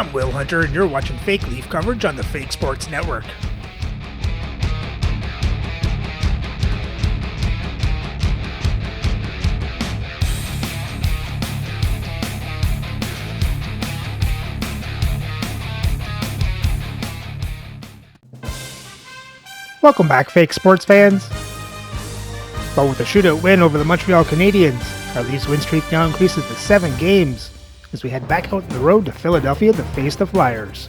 I'm Will Hunter, and you're watching Fake Leaf coverage on the Fake Sports Network. Welcome back, Fake Sports fans. But with a shootout win over the Montreal Canadiens, our Leafs win streak now increases to 7 games as we head back out on the road to Philadelphia to face the Flyers.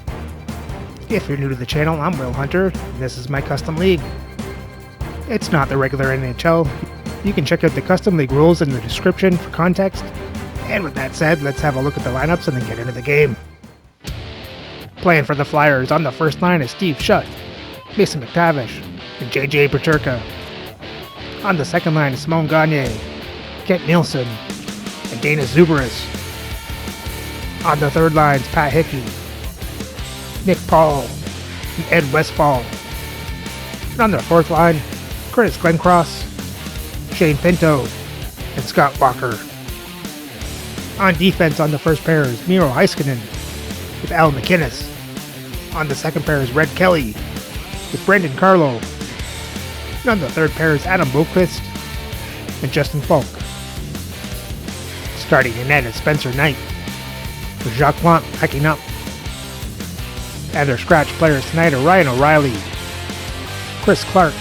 If you're new to the channel, I'm Will Hunter, and this is my custom league. It's not the regular NHL. You can check out the custom league rules in the description for context. And with that said, let's have a look at the lineups and then get into the game. Playing for the Flyers on the first line is Steve Shutt, Mason McTavish, and JJ Peterka. On the second line is Simone Gagne, Kent Nielsen, and Dana Zuberis. On the third line is Pat Hickey, Nick Paul, and Ed Westfall. And on the fourth line, Curtis Glencross, Shane Pinto, and Scott Walker. On defense on the first pair is Miro Heiskanen with Al McInnes. On the second pair is Red Kelly with Brendan Carlo. And on the third pair is Adam Boqvist and Justin Falk. Starting in net is Spencer Knight, with Jacques Plante backing up. And their scratch players tonight are Ryan O'Reilly, Chris Clark,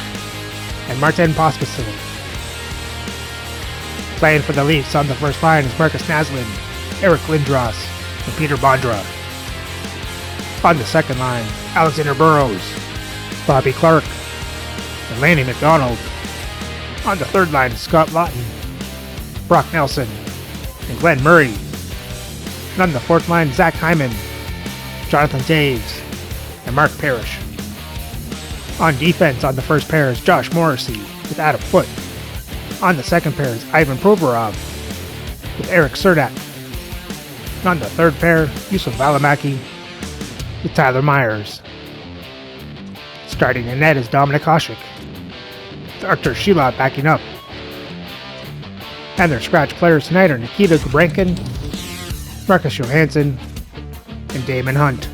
and Martin Pospisil. Playing for the Leafs on the first line is Marcus Naslund, Eric Lindros, and Peter Bondra. On the second line, Alexander Burrows, Bobby Clark, and Lanny McDonald. On the third line is Scott Lawton, Brock Nelson, and Glenn Murray. And on the fourth line, Zach Hyman, Jonathan Taves, and Mark Parrish. On defense on the first pair is Josh Morrissey with Adam Foote. On the second pair is Ivan Provorov with Eric Serdak. And on the third pair, Yusuf Valimaki with Tyler Myers. Starting in net is Dominik Hasek, with Artur Schilot backing up. And their scratch players tonight are Nikita Gubrankin, Marcus Johansson, and Damon Hunt.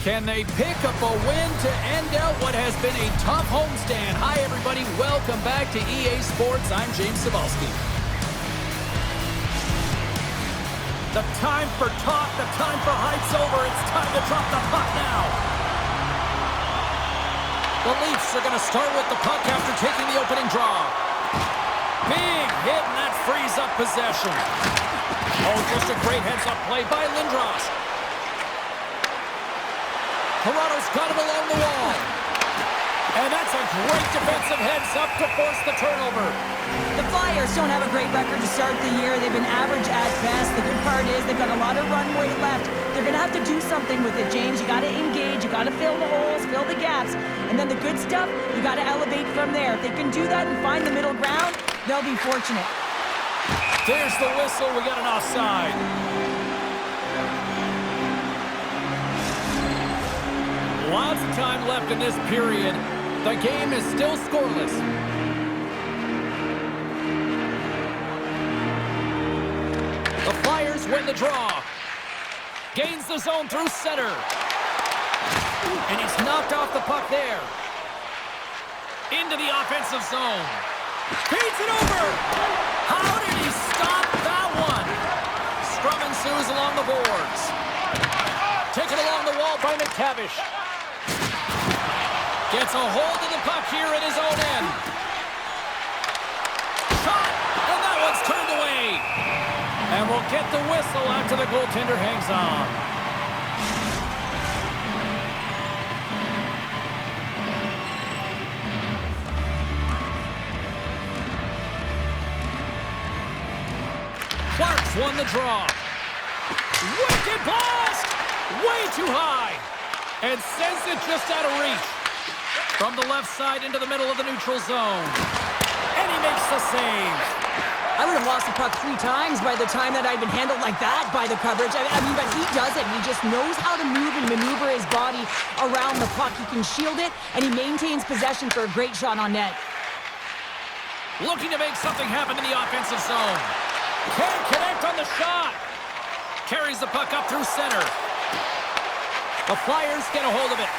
Can they pick up a win to end out what has been a tough homestand? Hi everybody, welcome back to EA Sports. I'm James Cebulski. The time for talk, the time for hype's over. It's time to drop the puck now. The Leafs are going to start with the puck after taking the opening draw. Big hit, and that frees up possession. Oh, just a great heads-up play by Lindros. Toronto's got him along the wall. And that's a great defensive heads-up to force the turnover. The Flyers don't have a great record to start the year. They've been average at best. The good part is they've got a lot of runway left. They're going to have to do something with it, James. You got to engage. You got to fill the holes, fill the gaps. And then the good stuff, you got to elevate from there. If they can do that and find the middle ground, they'll be fortunate. There's the whistle. We got an offside. Lots of time left in this period. The game is still scoreless. The Flyers win the draw. Gains the zone through center. And he's knocked off the puck there. Into the offensive zone. Feeds it over. How did he stop that one? Scrum ensues along the boards. Taken along the wall by McTavish. Gets a hold of the puck here at his own end. Shot, and that one's turned away. And we'll get the whistle after the goaltender hangs on. Clark's won the draw. Wicked blast! Way too high. And sends it just out of reach. From the left side into the middle of the neutral zone. And he makes the save. I would have lost the puck 3 times by the time that I'd been handled like that by the coverage. I mean, but he does it. He just knows how to move and maneuver his body around the puck. He can shield it, and he maintains possession for a great shot on net. Looking to make something happen in the offensive zone. Can't connect on the shot. Carries the puck up through center. The Flyers get a hold of it.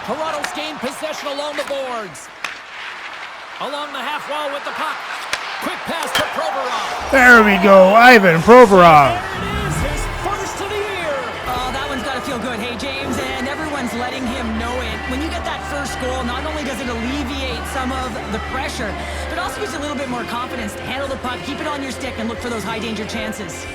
Toronto's gained possession along the boards. Along the half wall with the puck. Quick pass to Provorov. There we go, Ivan Provorov. There it is, his first of the year. Oh, that one's got to feel good, hey, James? And everyone's letting him know it. When you get that first goal, not only does it alleviate some of the pressure, but also gives you a little bit more confidence to handle the puck, keep it on your stick, and look for those high-danger chances.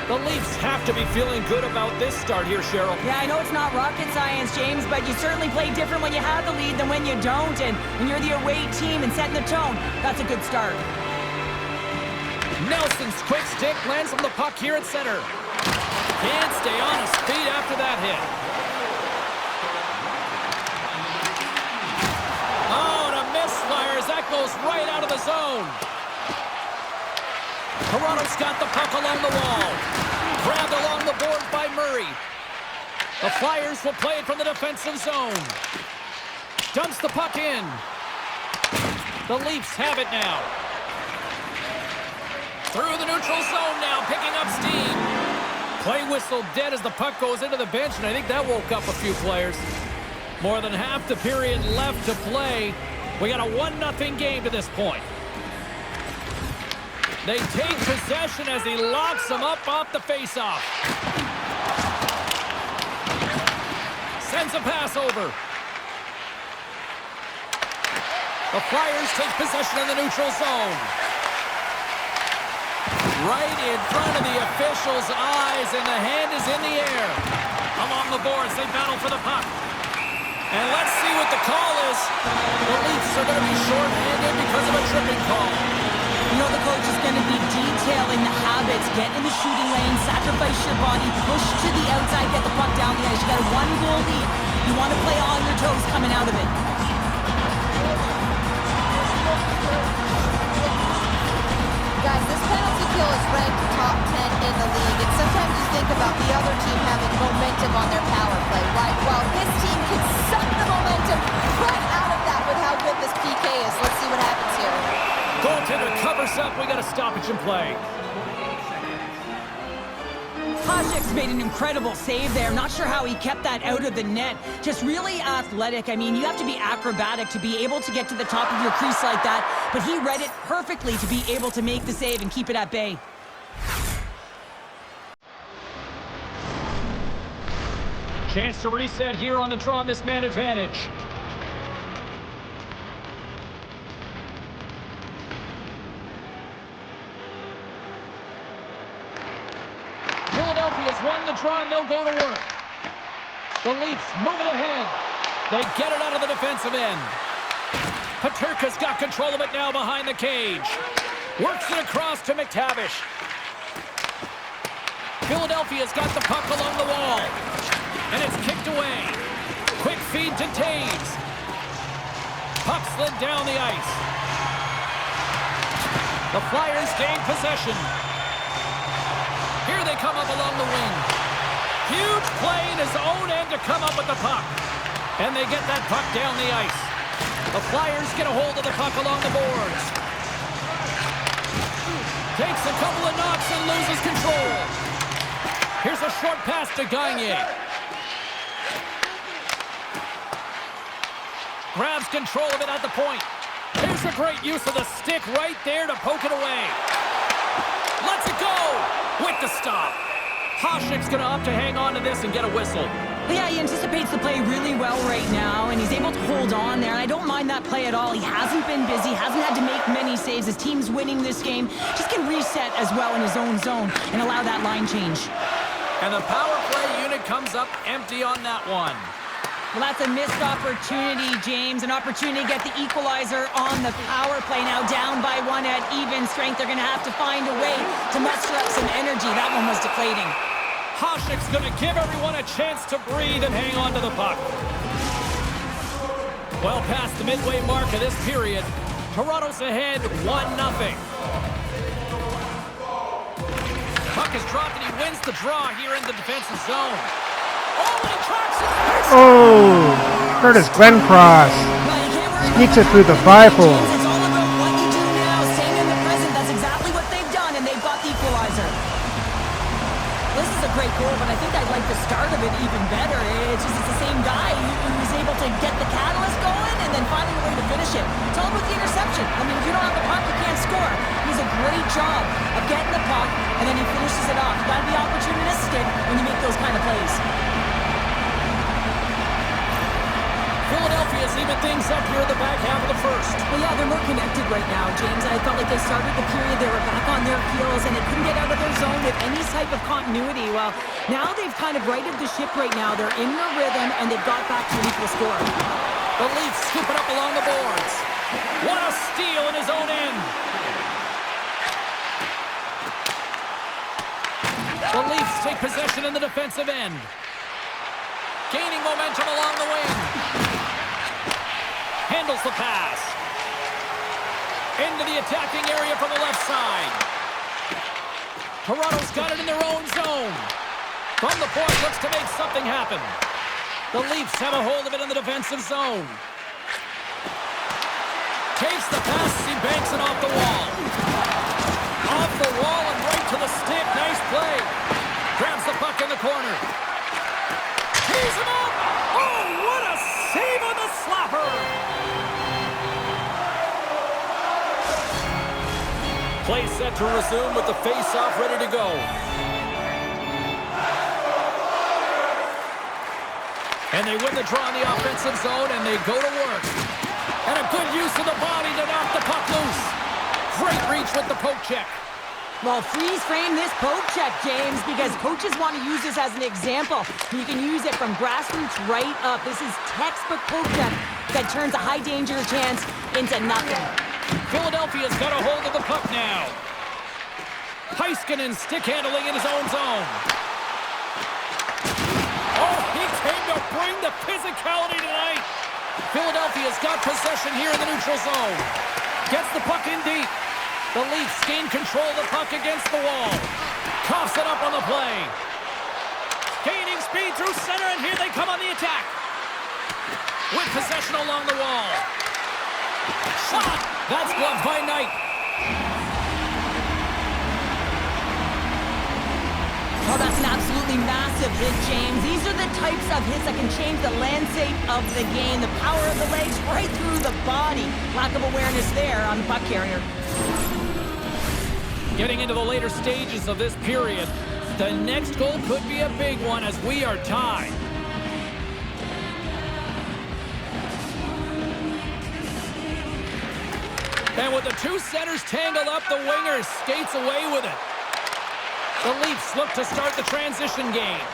The Leafs have to be feeling good about this start here, Cheryl. Yeah, I know it's not rocket science, James, but you certainly play different when you have the lead than when you don't. And when you're the away team and setting the tone, that's a good start. Nelson's quick stick lands on the puck here at center. Can't stay on his feet after that hit. Oh, and a miss, Flyers. That goes right out of the zone. Toronto's got the puck along the wall. Grabbed along the board by Murray. The Flyers will play it from the defensive zone. Dumps the puck in. The Leafs have it now. Through the neutral zone now, picking up steam. Play whistle dead as the puck goes into the bench, and I think that woke up a few players. More than half the period left to play. We got a 1-0 game to this point. They take possession as he locks them up off the faceoff. Sends a pass over. The Flyers take possession in the neutral zone. Right in front of the officials' eyes, and the hand is in the air. Along the boards, they battle for the puck. And let's see what the call is. The Leafs are going to be shorthanded because of a tripping call. You know the coach is going to be detailing the habits. Get in the shooting lane, sacrifice your body, push to the outside, get the puck down the ice. You got a 1-goal lead. You want to play on your toes coming out of it. Guys, this penalty kill is ranked top 10 in the league. And sometimes you think about the other team having momentum on their power play, right? Well, this team can suck the momentum right out of that with how good this PK is. Let's see what happens here. Goaltender covers up. We got a stoppage in play. Hasek's made an incredible save there. Not sure how he kept that out of the net. Just really athletic. I mean, you have to be acrobatic to be able to get to the top of your crease like that. But he read it perfectly to be able to make the save and keep it at bay. Chance to reset here on the draw on this man advantage. Philadelphia's won the draw, and they'll go to work. The Leafs moving ahead. They get it out of the defensive end. Peterka's got control of it now behind the cage. Works it across to McTavish. Philadelphia's got the puck along the wall. And it's kicked away. Quick feed to Taves. Puck slid down the ice. The Flyers gain possession. Here they come up along the wing. Huge play in his own end to come up with the puck. And they get that puck down the ice. The Flyers get a hold of the puck along the boards. Takes a couple of knocks and loses control. Here's a short pass to Gagne. Grabs control of it at the point. Here's a great use of the stick right there to poke it away. Lets it go with the stop. Hasek's going to opt to hang on to this and get a whistle. Yeah, he anticipates the play really well right now, and he's able to hold on there, and I don't mind that play at all. He hasn't been busy, hasn't had to make many saves. His team's winning this game. Just can reset as well in his own zone and allow that line change. And the power play unit comes up empty on that one. Well, that's a missed opportunity, James. An opportunity to get the equalizer on the power play. Now down by one at even strength. They're going to have to find a way to muster up some energy. That one was deflating. Hasek's going to give everyone a chance to breathe and hang on to the puck. Well past the midway mark of this period. Toronto's ahead 1-0. Puck is dropped and he wins the draw here in the defensive zone. Oh, and he tracks it. Oh, Curtis Glencross sneaks it through the five-hole. It's all about what you do now, staying in the present. That's exactly what they've done, and they've got the equalizer. This is a great goal, but I think I like the start of it even better. It's the same guy who's able to get the catalyst going and then finding a way to finish it. It's all about the interception. I mean, if you don't have the puck, you can't score. He does a great job of getting the puck, and then he finishes it off. You got to be opportunistic when you make those kind of plays. Philadelphia's even things up here in the back half of the first. Well, yeah, they're more connected right now, James. I felt like they started the period, they were back on their heels, and they couldn't get out of their zone with any type of continuity. Well, now they've kind of righted the ship right now. They're in their rhythm, and they've got back to an equal score. The Leafs scoop it up along the boards. What a steal in his own end. The Leafs take possession in the defensive end. Gaining momentum along the wing. Handles the pass. Into the attacking area from the left side. Toronto's got it in their own zone. From the point, looks to make something happen. The Leafs have a hold of it in the defensive zone. Takes the pass as he banks it off the wall. Off the wall and right to the stick. Nice play. Grabs the puck in the corner. Tees him up! Oh, what a save on the slapper! Play set to resume with the face-off ready to go. And they win the draw in the offensive zone, and they go to work. And a good use of the body to knock the puck loose. Great reach with the poke check. Well, freeze frame this poke check, James, because coaches want to use this as an example. You can use it from grassroots right up. This is textbook poke check that turns a high danger chance into nothing. Philadelphia's got a hold of the puck now. Heiskanen stick handling in his own zone. Oh, he came to bring the physicality tonight. Philadelphia's got possession here in the neutral zone. Gets the puck in deep. The Leafs gain control of the puck against the wall. Coughs it up on the play. Gaining speed through center, and here they come on the attack. With possession along the wall. Shot! That's gloved by Knight. Oh, that's an absolutely massive hit, James. These are the types of hits that can change the landscape of the game. The power of the legs right through the body. Lack of awareness there on the puck carrier. Getting into the later stages of this period, the next goal could be a big one as we are tied. And with the two centers tangled up, the winger skates away with it. The Leafs look to start the transition game.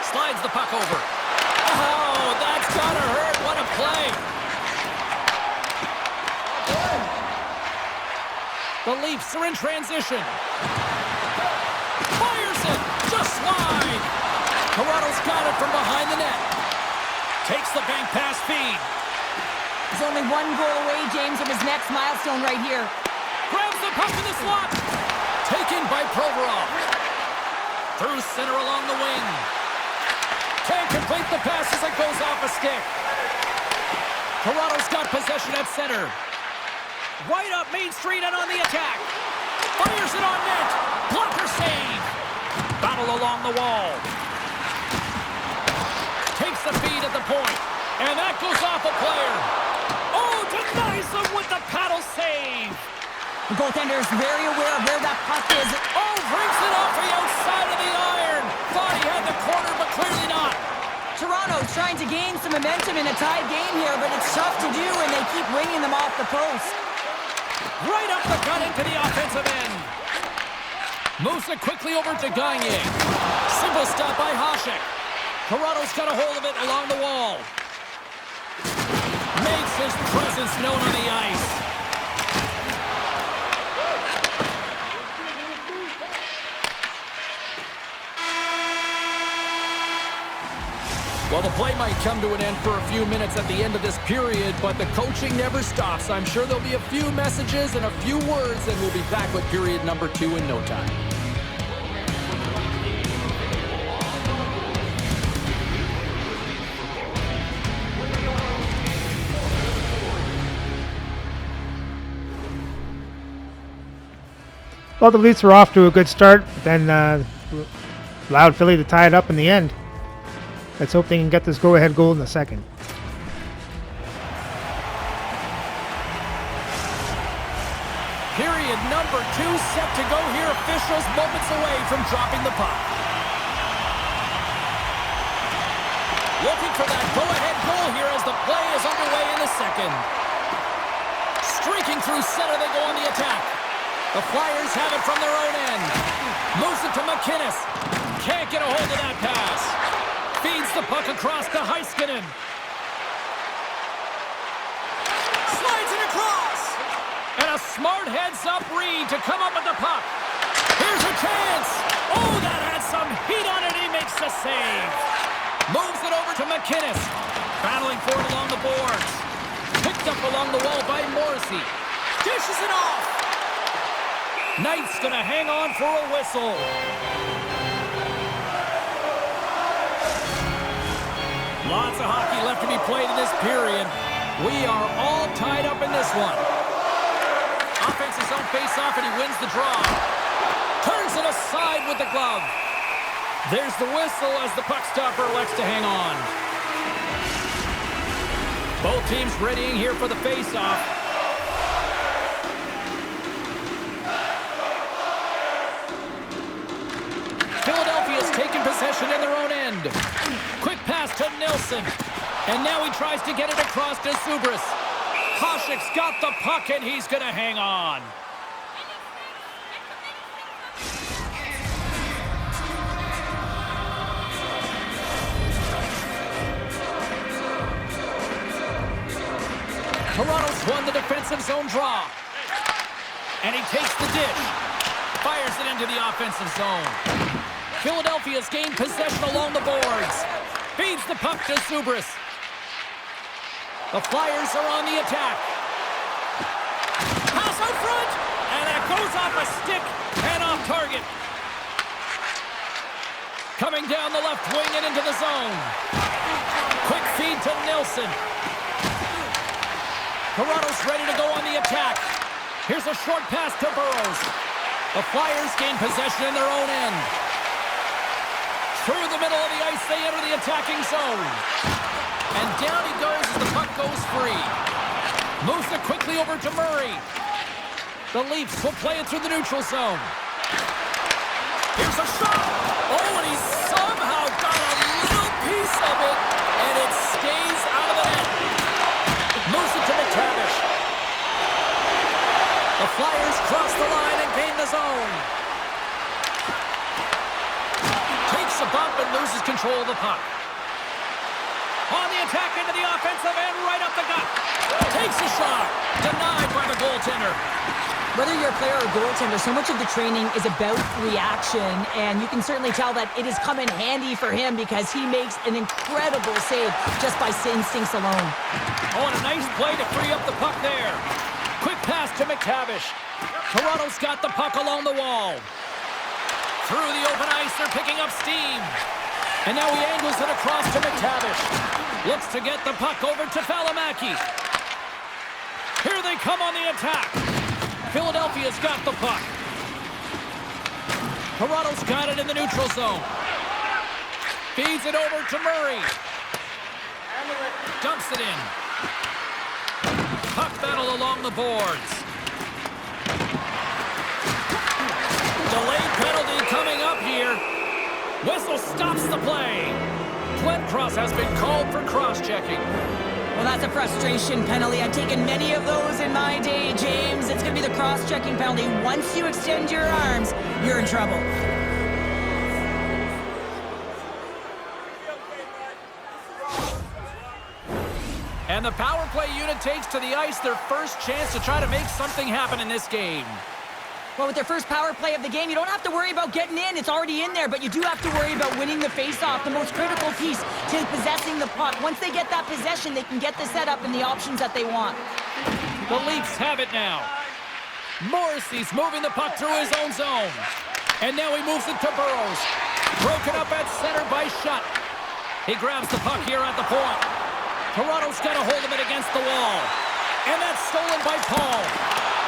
Slides the puck over. Oh, that's gotta hurt. What a play. The Leafs are in transition. Fires it! Just wide! Toronto's got it from behind the net. Takes the bank pass feed. He's only one goal away, James, from his next milestone right here. Grabs the puck in the slot. Taken by Provorov. Through center along the wing. Can't complete the pass as it goes off a stick. Toronto's got possession at center. Right up Main Street and on the attack. Fires it on net. Blocker save. Battle along the wall. Takes the feed at the point. And that goes off a player. Oh, denies them with the paddle save. The goaltender is very aware of where that puck is. Oh, brings it off the outside of the iron. Thought he had the corner, but clearly not. Toronto's trying to gain some momentum in a tied game here, but it's tough to do, and they keep ringing them off the post. Right up the gut into the offensive end. Moves it quickly over to Gagne. Simple stop by Hasek. Toronto's got a hold of it along the wall. Makes his presence known on the ice. Well, the play might come to an end for a few minutes at the end of this period, but the coaching never stops. I'm sure there'll be a few messages and a few words, and we'll be back with period number 2 in no time. Well, the Leafs were off to a good start, but then allowed Philly to tie it up in the end. Let's hope they can get this go-ahead goal in the second. Period number 2 set to go here. Officials moments away from dropping the puck. Looking for that go-ahead goal here as the play is underway in the second. Streaking through center, they go on the attack. The Flyers have it from their own end. Moves it to McInnes. Can't get a hold of that pass. Feeds the puck across to Heiskanen. Slides it across. And a smart heads-up read to come up with the puck. Here's a chance. Oh, that had some heat on it. He makes the save. Moves it over to McInnes. Battling for it along the boards. Picked up along the wall by Morrissey. Dishes it off. Knight's going to hang on for a whistle. Lots of hockey left to be played in this period. We are all tied up in this one. Offense his own face-off, and he wins the draw. Turns it aside with the glove. There's the whistle as the puck stopper elects to hang on. Both teams readying here for the face-off. Philadelphia's taken possession in their own end. Quick pass to Nilsson. And now he tries to get it across to Subras. Koshik's got the puck, and he's going to hang on. Toronto's won the defensive zone draw. And he takes the dish. Fires it into the offensive zone. Philadelphia's gained possession along the boards. Feeds the puck to Subras. The Flyers are on the attack. Pass out front, and that goes off a stick and off target. Coming down the left wing and into the zone. Quick feed to Nilsson. Toronto's ready to go on the attack. Here's a short pass to Burrows. The Flyers gain possession in their own end. Through the middle of the ice, they enter the attacking zone. And down he goes as the puck goes free. Moves it quickly over to Murray. The Leafs will play it through the neutral zone. Here's a shot. Oh, and he somehow got a little piece of it, and it stays out of the net. Moves it to McTavish. The Flyers cross the line and gain the zone. Takes a bump and loses control of the puck. On the attack into the offensive end, right up the gut. Takes a shot. Denied by the goaltender. Whether you're a player or a goaltender, so much of the training is about reaction, and you can certainly tell that it has come in handy for him because he makes an incredible save just by instincts alone. Oh, and a nice play to free up the puck there. Quick pass to McTavish. Toronto's got the puck along the wall. Through the open ice, they're picking up steam. And now he angles it across to McTavish. Looks to get the puck over to Valimaki. Here they come on the attack. Philadelphia's got the puck. Toronto's got it in the neutral zone. Feeds it over to Murray. Dumps it in. Puck battle along the boards. Delayed penalty coming up here. Whistle stops the play. Glenn Cross has been called for cross-checking. Well, that's a frustration penalty. I've taken many of those in my day, James. It's going to be the cross-checking penalty. Once you extend your arms, you're in trouble. And the power play unit takes to the ice their first chance to try to make something happen in this game. Well, with their first power play of the game, you don't have to worry about getting in. It's already in there, but you do have to worry about winning the face-off, the most critical piece to possessing the puck. Once they get that possession, they can get the setup and the options that they want. The Leafs have it now. Morrissey's moving the puck through his own zone. And now he moves it to Burrows. Broken up at center by Shutt. He grabs the puck here at the point. Toronto's got a hold of it against the wall. And that's stolen by Paul.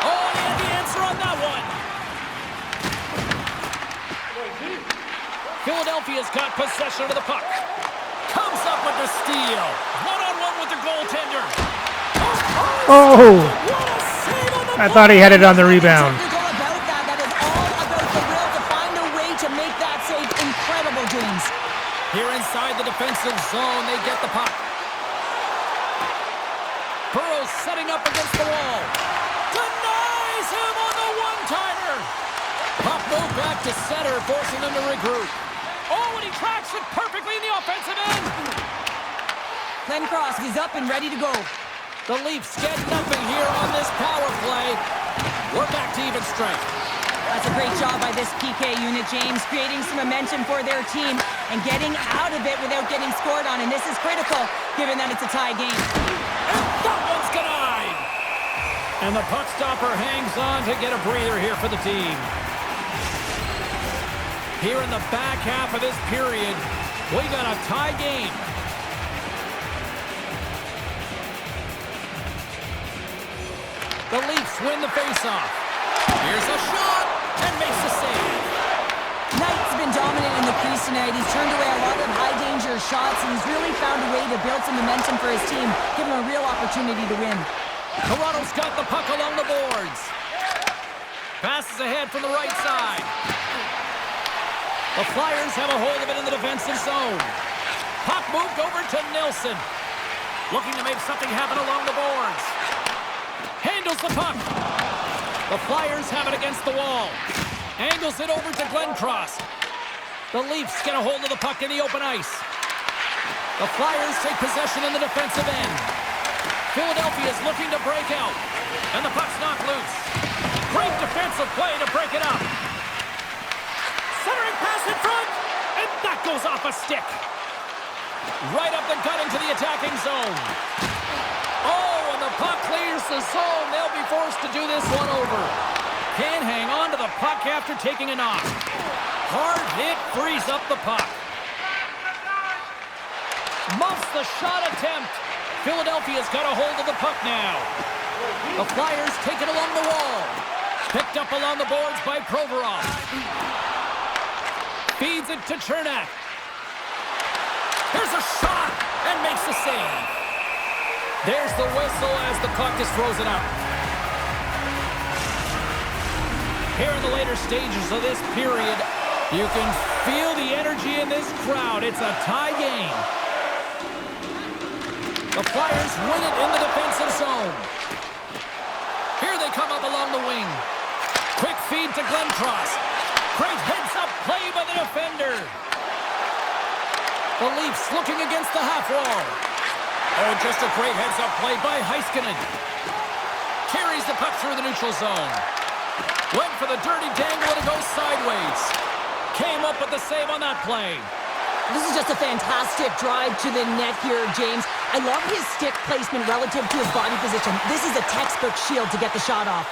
Oh, and he had the answer on that one. Philadelphia's got possession of the puck. Comes up with the steal. One-on-one with the goaltender. Oh! What a save on the I thought he had it on the rebound. Technical about that. That is all about the will to find a way to make that save incredible, James. Here inside the defensive zone, they get the puck. Burrows setting up against the wall. Denies him on the one-timer. Puck moved back to center, forcing them to regroup. Oh, and he tracks it perfectly in the offensive end. Glenn Cross is up and ready to go. The Leafs get nothing here on this power play. We're back to even strength. That's a great job by this PK unit, James, creating some momentum for their team and getting out of it without getting scored on. And this is critical, given that it's a tie game. And that one's denied. And the puck stopper hangs on to get a breather here for the team. Here in the back half of this period, we got a tie game. The Leafs win the faceoff. Here's a shot and makes the save. Knight's been dominant in the crease tonight. He's turned away a lot of high-danger shots, and he's really found a way to build some momentum for his team, give him a real opportunity to win. Toronto's got the puck along the boards. Passes ahead from the right side. The Flyers have a hold of it in the defensive zone. Puck moved over to Nelson. Looking to make something happen along the boards. Handles the puck. The Flyers have it against the wall. Angles it over to Glenn Cross. The Leafs get a hold of the puck in the open ice. The Flyers take possession in the defensive end. Philadelphia is looking to break out. And the puck's knocked loose. Great defensive play to break it up. Centering pass in front, and that goes off a stick. Right up the gut into the attacking zone. Oh, and the puck clears the zone. They'll be forced to do this one over. Can't hang on to the puck after taking a knock. Hard hit frees up the puck. Muffs the shot attempt. Philadelphia's got a hold of the puck now. The Flyers take it along the wall. Picked up along the boards by Provorov. Feeds it to Chernak. Here's a shot and makes the save. There's the whistle as the puck is frozen up. Here in the later stages of this period, you can feel the energy in this crowd. It's a tie game. The Flyers win it in the defensive zone. Here they come up along the wing. Quick feed to Glenn Cross. Great heads-up play by the defender. The Leafs looking against the half wall. Oh, just a great heads-up play by Heiskanen. Carries the puck through the neutral zone. Went for the dirty dangle and it goes sideways. Came up with the save on that play. This is just a fantastic drive to the net here, James. I love his stick placement relative to his body position. This is a textbook shield to get the shot off.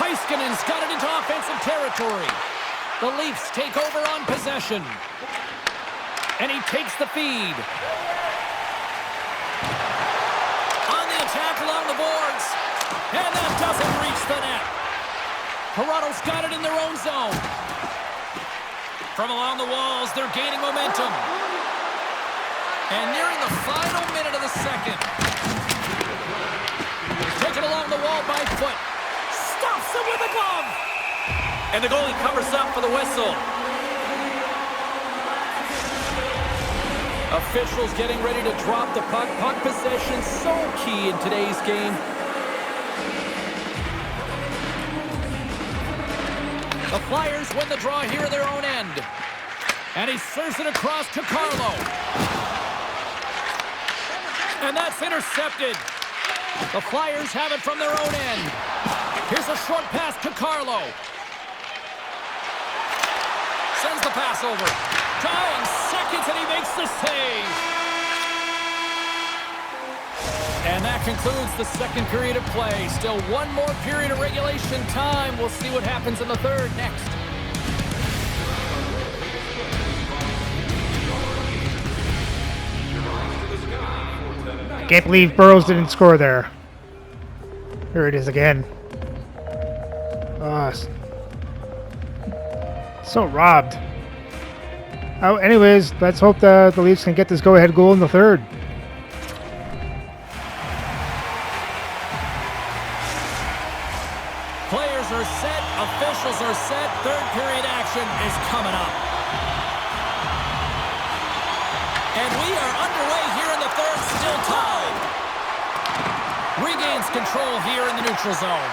Heiskanen's got it into offensive territory. The Leafs take over on possession. And he takes the feed. On the attack along the boards. And that doesn't reach the net. Toronto's got it in their own zone. From along the walls, they're gaining momentum. And nearing the final minute of the second. Taken along the wall by Foot. Stops him with a glove. And the goalie covers up for the whistle. Officials getting ready to drop the puck. Puck possession so key in today's game. The Flyers win the draw here at their own end. And he serves it across to Carlo. And that's intercepted. The Flyers have it from their own end. Here's a short pass to Carlo. Sends the pass over. Dying seconds, and he makes the save. And that concludes the second period of play. Still one more period of regulation time. We'll see what happens in the third next. I can't believe Burrows didn't score there. Here it is again. So robbed. Oh, anyways, let's hope the Leafs can get this go-ahead goal in the third. Players are set, officials are set, third period action is coming up. And we are underway here in the third, still tied. Regains control here in the neutral zone.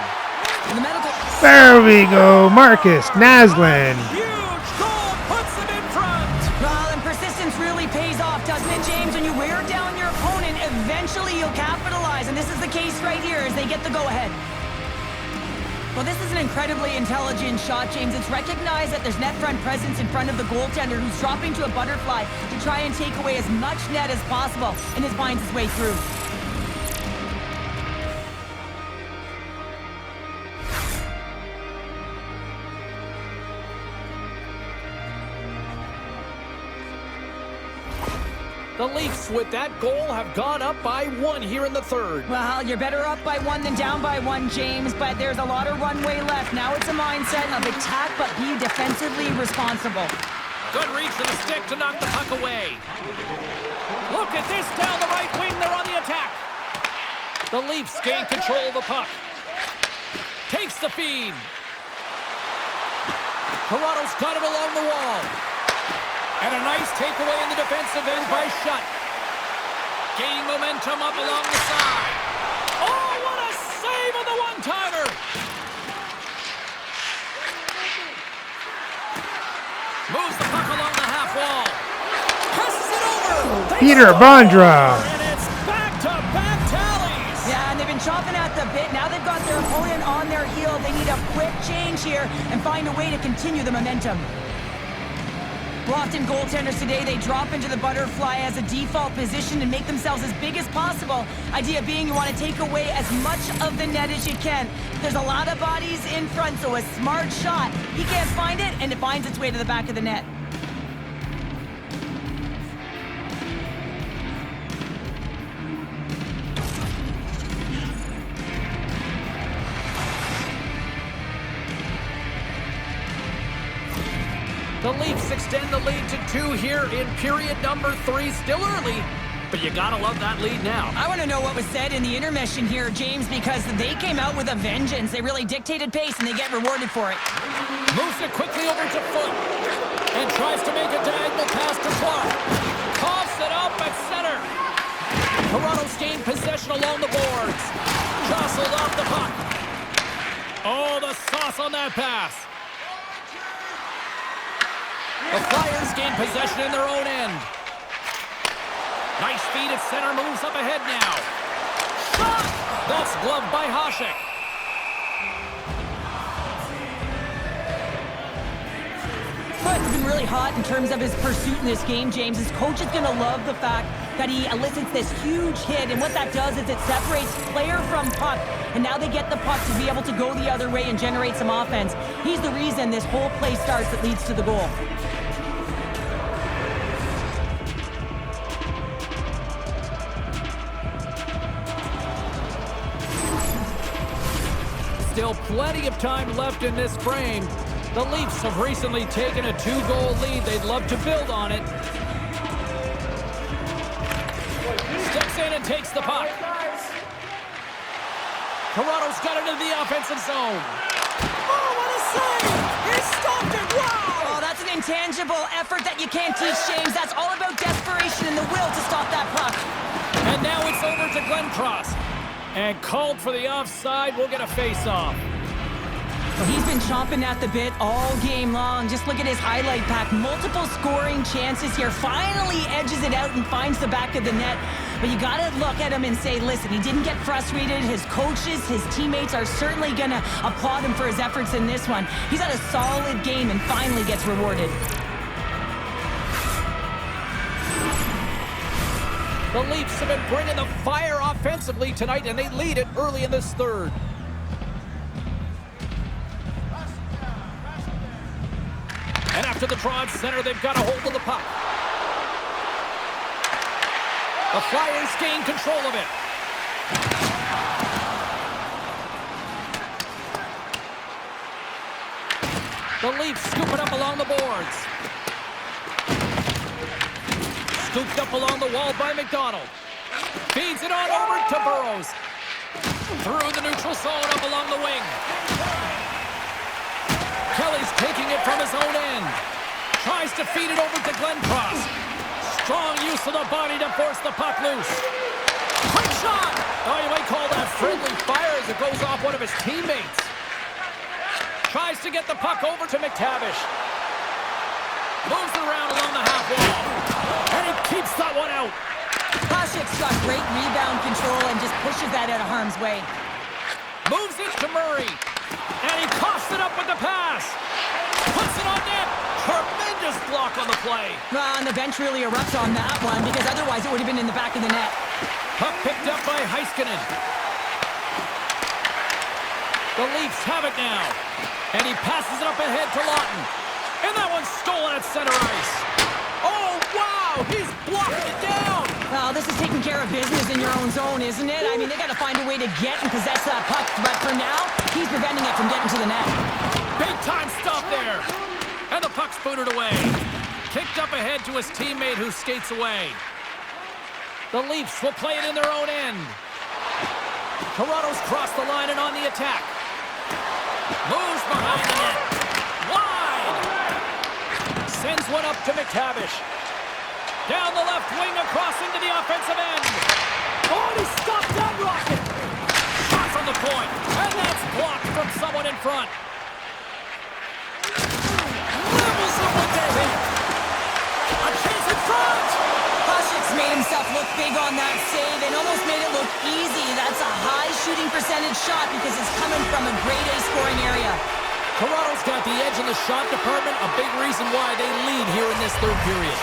There we go, Marcus Naslund. Huge goal puts them in front. Well, and persistence really pays off, doesn't it, James? When you wear down your opponent, eventually you'll capitalize. And this is the case right here as they get the go-ahead. Well, this is an incredibly intelligent shot, James. It's recognized that there's net front presence in front of the goaltender who's dropping to a butterfly to try and take away as much net as possible, and it finds its way through. The Leafs, with that goal, have gone up by 1 here in the third. Well, you're better up by 1 than down by 1, James, but there's a lot of runway left. Now it's a mindset of attack, but be defensively responsible. Good reach to the stick to knock the puck away. Look at this down the right wing. They're on the attack. The Leafs gain control of the puck. Takes the feed. Toronto's got it along the wall. And a nice takeaway in the defensive end by Shutt. Gaining momentum up along the side. Oh, what a save on the one-timer! Moves the puck along the half wall. Passes it over. Peter Bondra. And it's back-to-back tallies. Yeah, and they've been chopping at the bit. Now they've got their opponent on their heel. They need a quick change here and find a way to continue the momentum. Well, often goaltenders today, they drop into the butterfly as a default position and make themselves as big as possible. Idea being you want to take away as much of the net as you can. There's a lot of bodies in front, so a smart shot. He can't find it, and it finds its way to the back of the net. The Leafs extend the lead to 2 here in period number 3. Still early, but you gotta love that lead now. I want to know what was said in the intermission here, James, because they came out with a vengeance. They really dictated pace, and they get rewarded for it. Moves it quickly over to Foot and tries to make a diagonal pass to Clark. Coughs it up at center. Toronto's gained possession along the boards. Jostled off the puck. Oh, the sauce on that pass. The Flyers gain possession in their own end. Nice feed at center, moves up ahead now. Shot! That's gloved by Hasek. Foot's been really hot in terms of his pursuit in this game, James. His coach is going to love the fact that he elicits this huge hit, and what that does is it separates player from puck, and now they get the puck to be able to go the other way and generate some offense. He's the reason this whole play starts that leads to the goal. Still plenty of time left in this frame. The Leafs have recently taken a 2-goal lead. They'd love to build on it. Steps in and takes the puck. Toronto's got it into the offensive zone. Oh, what a save! He stopped it! Wow! Oh, that's an intangible effort that you can't teach, James. That's all about desperation and the will to stop that puck. And now it's over to Glenn Cross. And called for the offside. We'll get a face-off. Well, he's been chomping at the bit all game long. Just look at his highlight pack. Multiple scoring chances here. Finally edges it out and finds the back of the net. But you got to look at him and say, listen, he didn't get frustrated. His coaches, his teammates are certainly going to applaud him for his efforts in this one. He's had a solid game and finally gets rewarded. The Leafs have been bringing the fire offensively tonight, and they lead it early in this third. And after the draw at center, they've got a hold of the puck. The Flyers gain control of it. The Leafs scoop it up along the boards. Scooped up along the wall by McDonald. Feeds it on over to Burrows. Through the neutral zone up along the wing. Kelly's taking it from his own end. Tries to feed it over to Glenn Cross. Strong use of the body to force the puck loose. Quick shot! Oh, you might call that friendly fire as it goes off one of his teammates. Tries to get the puck over to McTavish. Moves it around along the half wall. And he keeps that one out. Koshik's got great rebound control and just pushes that out of harm's way. Moves it to Murray. And he coughs it up with the pass. Puts it on net. Tremendous block on the play. And the bench really erupts on that one because otherwise it would have been in the back of the net. Puck picked up by Heiskanen. The Leafs have it now. And he passes it up ahead to Lawton. And that one's stolen at center ice. Oh, wow! He's blocking it down! Well, this is taking care of business in your own zone, isn't it? I mean, they got to find a way to get and possess that puck. But for now, he's preventing it from getting to the net. Big-time stop there. And the puck's booted away. Kicked up ahead to his teammate who skates away. The Leafs will play it in their own end. Toronto's crossed the line and on the attack. Moves behind the net. Wide! Sends one up to McTavish. Down the left wing across into the offensive end. Oh, and he stopped that rocket. Shot from the point. And that's blocked from someone in front. Levels it with their hit. A chance in front. Koshik's made himself look big on that save and almost made it look easy. That's a high shooting percentage shot because it's coming from a grade A scoring area. Toronto's got the edge in the shot department, a big reason why they lead here in this third period.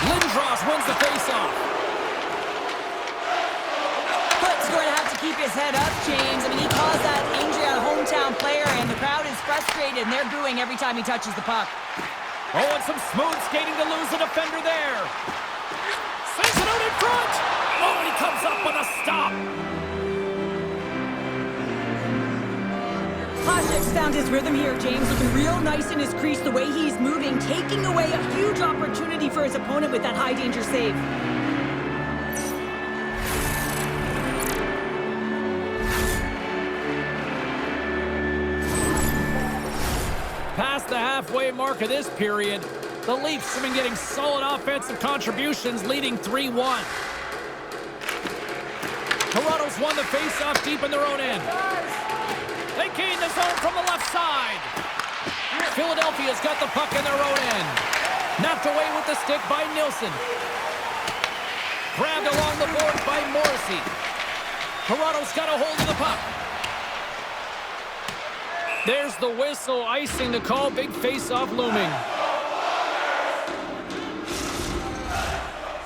Lindros wins the faceoff. Foot's going to have to keep his head up, James. I mean, he caused that injury on a hometown player, and the crowd is frustrated, and they're booing every time he touches the puck. Oh, and some smooth skating to lose the defender there. Sends it out in front. Oh, and he comes up with a stop. Koshik's found his rhythm here, James. Looking real nice in his crease, the way he's moving, taking away a huge opportunity for his opponent with that high-danger save. Past the halfway mark of this period, the Leafs have been getting solid offensive contributions, leading 3-1. Toronto's won the faceoff deep in their own end. They gain the zone from the left side. Philadelphia's got the puck in their own end. Knocked away with the stick by Nilsson. Grabbed along the boards by Morrissey. Toronto's got a hold of the puck. There's the whistle, icing the call. Big face-off looming.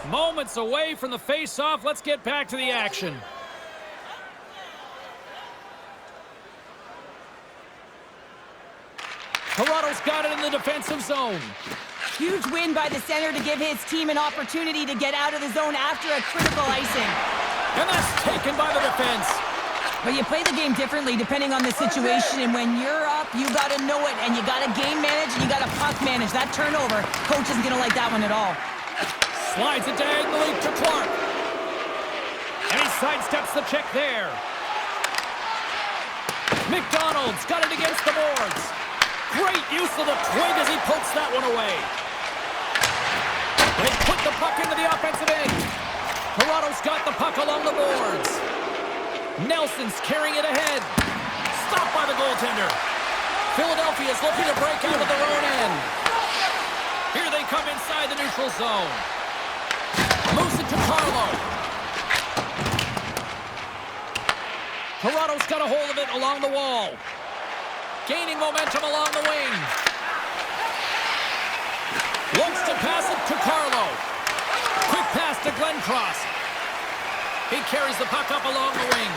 Moments away from the face-off. Let's get back to the action. Toronto's got it in the defensive zone. Huge win by the center to give his team an opportunity to get out of the zone after a critical icing. And that's taken by the defense. But you play the game differently depending on the situation, and when you're up, you got to know it, and you got to game manage, and you got to puck manage. That turnover, coach isn't going to like that one at all. Slides it diagonally to Clark. And he sidesteps the check there. McDonald's got it against the boards. Great use of the twig as he pokes that one away. They put the puck into the offensive end. Toronto's got the puck along the boards. Nelson's carrying it ahead. Stopped by the goaltender. Philadelphia's looking to break out of their own end. come inside the neutral zone. Moves it to Carlo. Toronto's got a hold of it along the wall. Gaining momentum along the wing. Looks to pass it to Carlo. Quick pass to Glencross. He carries the puck up along the wing.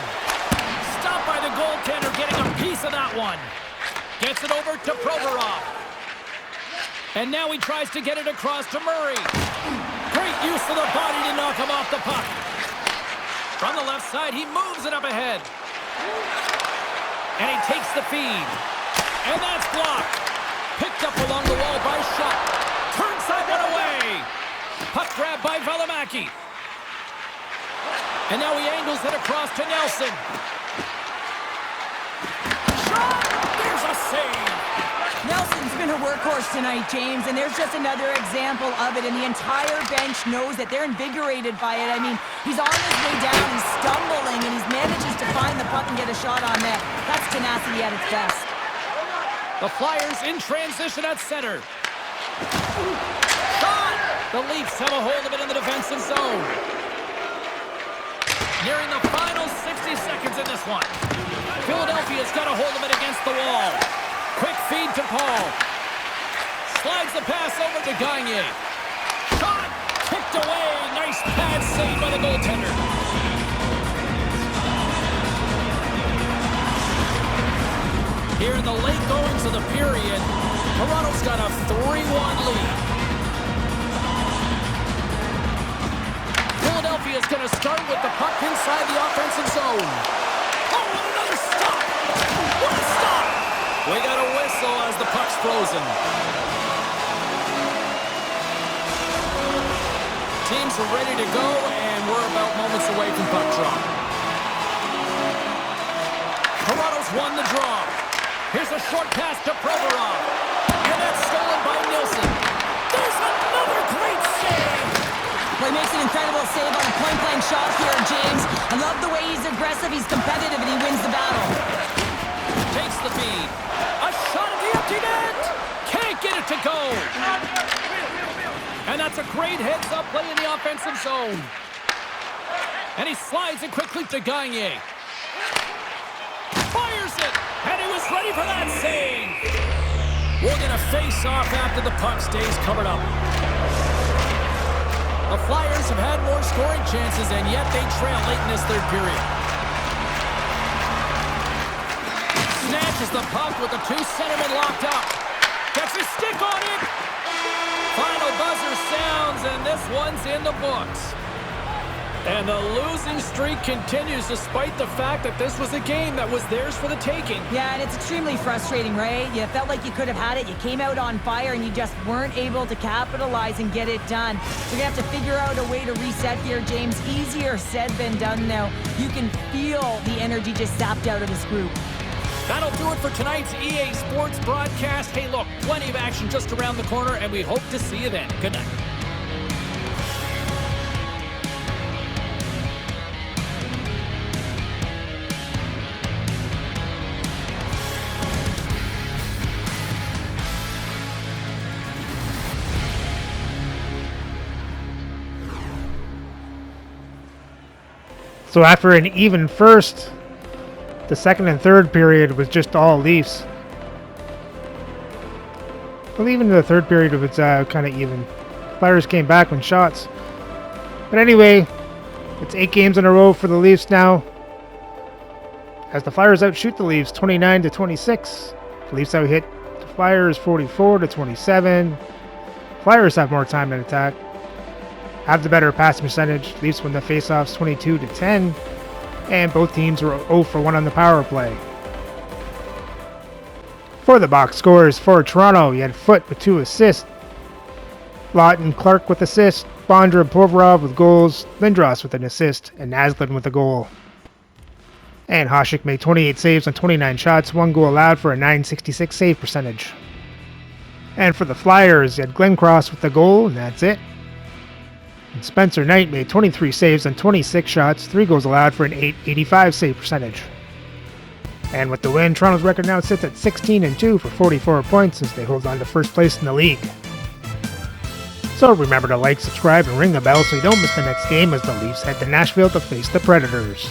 Stopped by the goaltender, getting a piece of that one. Gets it over to Provorov. And now he tries to get it across to Murray. Great use of the body to knock him off the puck. From the left side, he moves it up ahead. And he takes the feed. And that's blocked. Picked up along the wall by Shutt. Turns that one away. Puck grab by Valimaki. And now he angles it across to Nelson. Shot! There's a save. Nelson's been a workhorse tonight, James, and there's just another example of it, and the entire bench knows that they're invigorated by it. I mean, he's on his way down, he's stumbling, and he manages to find the puck and get a shot on net. That's tenacity at its best. The Flyers in transition at center. Shot! The Leafs have a hold of it in the defensive zone. Nearing the final 60 seconds in this one. Philadelphia's got a hold of it against the wall. Quick feed to Paul. Slides the pass over to Gagne. Shot! Kicked away. Nice pad save by the goaltender. Here in the late goings of the period, Toronto's got a 3-1 lead. Philadelphia's going to start with the puck inside the offensive zone. Oh, and another stop! What a stop! We got a whistle as the puck's frozen. Teams are ready to go, and we're about moments away from puck drop. Toronto's won the draw. Here's a short pass to Provorov. And that's stolen by Nilsson. There's another great save! Well, he makes an incredible save on a point-blank shot here, James. I love the way he's aggressive, he's competitive, and he wins the battle. Takes the feed. A shot at the empty net! Can't get it to go! And that's a great heads-up play in the offensive zone. And he slides it quickly to Gagne. Fires it! And he was ready for that save! We're going to face off after the puck stays covered up. The Flyers have had more scoring chances, and yet they trail late in this third period. Snatches the puck with the two centermen locked up. Gets his stick on it. Final buzzer sounds, and this one's in the books. And the losing streak continues despite the fact that this was a game that was theirs for the taking. Yeah, and it's extremely frustrating, right? You felt like you could have had it. You came out on fire, and you just weren't able to capitalize and get it done. We're going to have to figure out a way to reset here, James. Easier said than done now. You can feel the energy just sapped out of this group. That'll do it for tonight's EA Sports broadcast. Hey, look, plenty of action just around the corner, and we hope to see you then. Good night. So after an even first, the second and third period was just all Leafs. Well, even in the third period, it was kind of even. Flyers came back with shots. But anyway, it's 8 games in a row for the Leafs now, as the Flyers outshoot the Leafs 29-26. The Leafs out hit the Flyers 44-27. Flyers have more time in attack, have the better pass percentage. Leafs win the faceoffs 22-10, and both teams were 0 for 1 on the power play. For the box scores for Toronto, you had Foote with 2 assists, Lawton Clark with assists, Bondra and Provorov with goals, Lindros with an assist, and Naslund with a goal. And Hasek made 28 saves on 29 shots, 1 goal allowed for a .966 save percentage. And for the Flyers, you had Glencross with the goal, and that's it. And Spencer Knight made 23 saves on 26 shots, 3 goals allowed for an .885 save percentage. And with the win, Toronto's record now sits at 16-2 for 44 points as they hold on to first place in the league. So remember to like, subscribe, and ring the bell so you don't miss the next game as the Leafs head to Nashville to face the Predators.